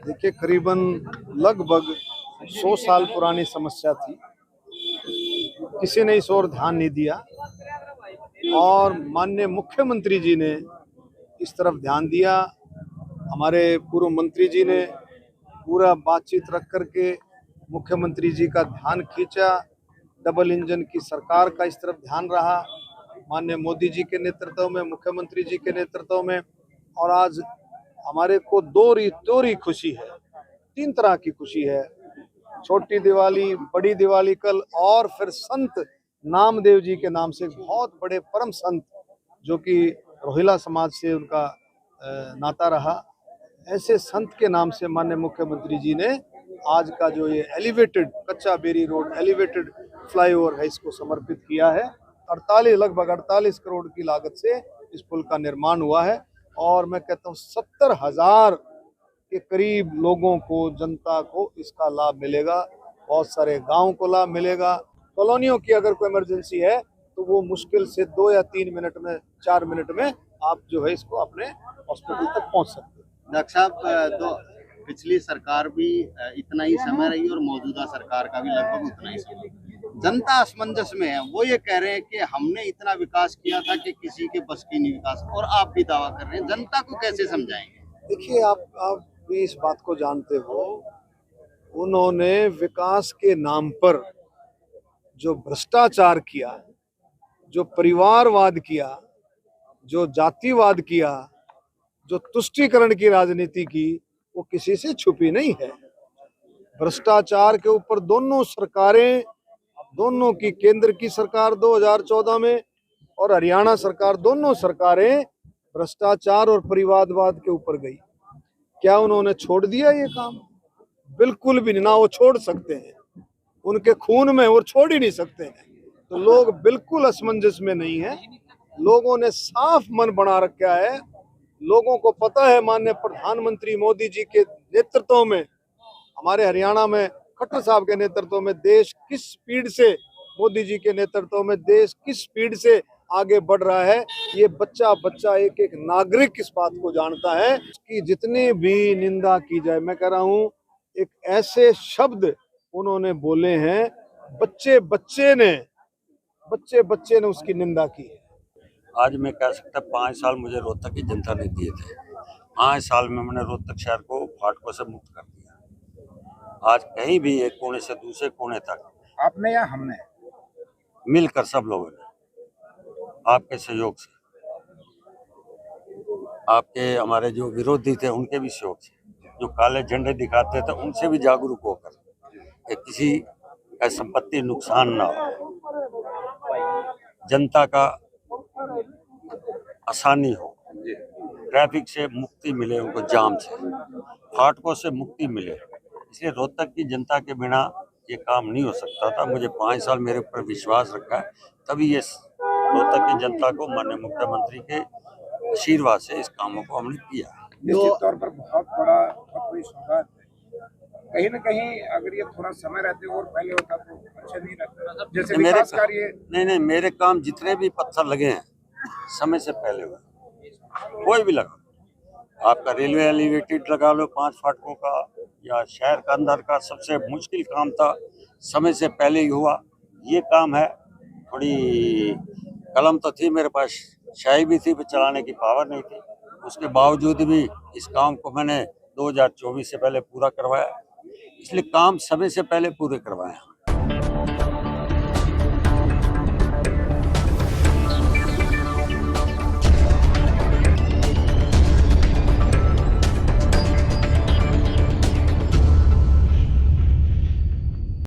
देखिए, करीबन लगभग 100 साल पुरानी समस्या थी। किसी ने इस ओर ध्यान नहीं दिया और माननीय मुख्यमंत्री जी ने इस तरफ ध्यान दिया। हमारे पूर्व मंत्री जी ने पूरा बातचीत रख करके मुख्यमंत्री जी का ध्यान खींचा। डबल इंजन की सरकार का इस तरफ ध्यान रहा, माननीय मोदी जी के नेतृत्व में, मुख्यमंत्री जी के नेतृत्व में। और आज हमारे को दोहरी खुशी है, 3 तरह की खुशी है। छोटी दिवाली, बड़ी दिवाली कल, और फिर संत नामदेव जी के नाम से बहुत बड़े परम संत जो कि रोहिला समाज से उनका नाता रहा, ऐसे संत के नाम से माननीय मुख्यमंत्री जी ने आज का जो ये एलिवेटेड कच्चा बेरी रोड एलिवेटेड फ्लाईओवर है, इसको समर्पित किया है। लगभग 48 करोड़ की लागत से इस पुल का निर्माण हुआ है और मैं कहता हूँ 70,000 के करीब लोगों को, जनता को इसका लाभ मिलेगा। बहुत सारे गांव को लाभ मिलेगा। कॉलोनियों की अगर कोई इमरजेंसी है तो वो मुश्किल से 2 या 3 मिनट में, 4 मिनट में आप जो है इसको अपने हॉस्पिटल तक पहुंच सकते हैं। डॉक्टर साहब, तो पिछली सरकार भी इतना ही समय रही और मौजूदा सरकार का भी लगभग उतना ही समय। जनता असमंजस में है। वो ये कह रहे हैं कि हमने इतना विकास किया था कि किसी के बस की नहीं विकास, और आप भी दावा कर रहे हैं। जनता को कैसे समझाएंगे? देखिए, आप भी इस बात को जानते हो, उन्होंने विकास के नाम पर जो भ्रष्टाचार किया, जो परिवारवाद किया, जो जातिवाद किया, जो तुष्टीकरण की राजनीति की, वो किसी से छुपी नहीं है। भ्रष्टाचार के ऊपर दोनों सरकारें, दोनों की केंद्र की सरकार 2014 में और हरियाणा सरकार, दोनों सरकारें भ्रष्टाचार और परिवारवाद के ऊपर गई। क्या उन्होंने छोड़ दिया ये काम? बिल्कुल भी नहीं, ना वो छोड़ सकते हैं। उनके खून में वो छोड़ ही नहीं सकते हैं। तो लोग बिल्कुल असमंजस में नहीं है। लोगों ने साफ मन बना रखा है। लोगों को पता है माननीय प्रधानमंत्री मोदी जी के नेतृत्व में, हमारे हरियाणा में खट्टर साहब के नेतृत्व में देश किस स्पीड से, मोदी जी के नेतृत्व में देश किस स्पीड से आगे बढ़ रहा है। ये बच्चा बच्चा, एक एक नागरिक इस बात को जानता है कि जितनी भी निंदा की जाए, मैं कह रहा हूँ, एक ऐसे शब्द उन्होंने बोले हैं, बच्चे बच्चे ने उसकी निंदा की है। आज मैं कह सकता 5 साल मुझे रोहतक की जनता ने दिए थे। 5 साल में मैंने रोहतक शहर को फाटकों से मुक्त कर दिया। आज कहीं भी एक कोने से दूसरे कोने तक, आपने या हमने मिलकर सब लोगों ने, आपके सहयोग से, आपके हमारे जो विरोधी थे उनके भी सहयोग से, जो काले झंडे दिखाते थे उनसे भी जागरूक होकर कि किसी का संपत्ति नुकसान ना हो, जनता का आसानी हो, ट्रैफिक से मुक्ति मिले, उनको जाम से, फाटकों से मुक्ति मिले। इसलिए रोहतक की जनता के बिना ये काम नहीं हो सकता था। मुझे 5 साल मेरे ऊपर विश्वास रखा है, तभी ये रोहतक की जनता को माननीय मुख्यमंत्री के आशीर्वाद से इस कामों को हमने किया। निश्चित तौर पर बहुत बड़ी सौगात है। कहीं न कहीं अगर ये थोड़ा समय रहते और पहले होता तो अच्छा नहीं रहता। जैसे विकास कार्य नहीं, मेरे काम जितने भी पत्थर लगे हैं समय से पहले हुए। कोई भी लगा, आपका रेलवे एलिवेटेड लगा लो 5 फाटकों का, या शहर का अंदर का सबसे मुश्किल काम था, समय से पहले ही हुआ। ये काम है, थोड़ी कलम तो थी मेरे पास, शाही भी थी, पर चलाने की पावर नहीं थी। उसके बावजूद भी इस काम को मैंने 2024 से पहले पूरा करवाया। इसलिए काम समय से पहले पूरे करवाए।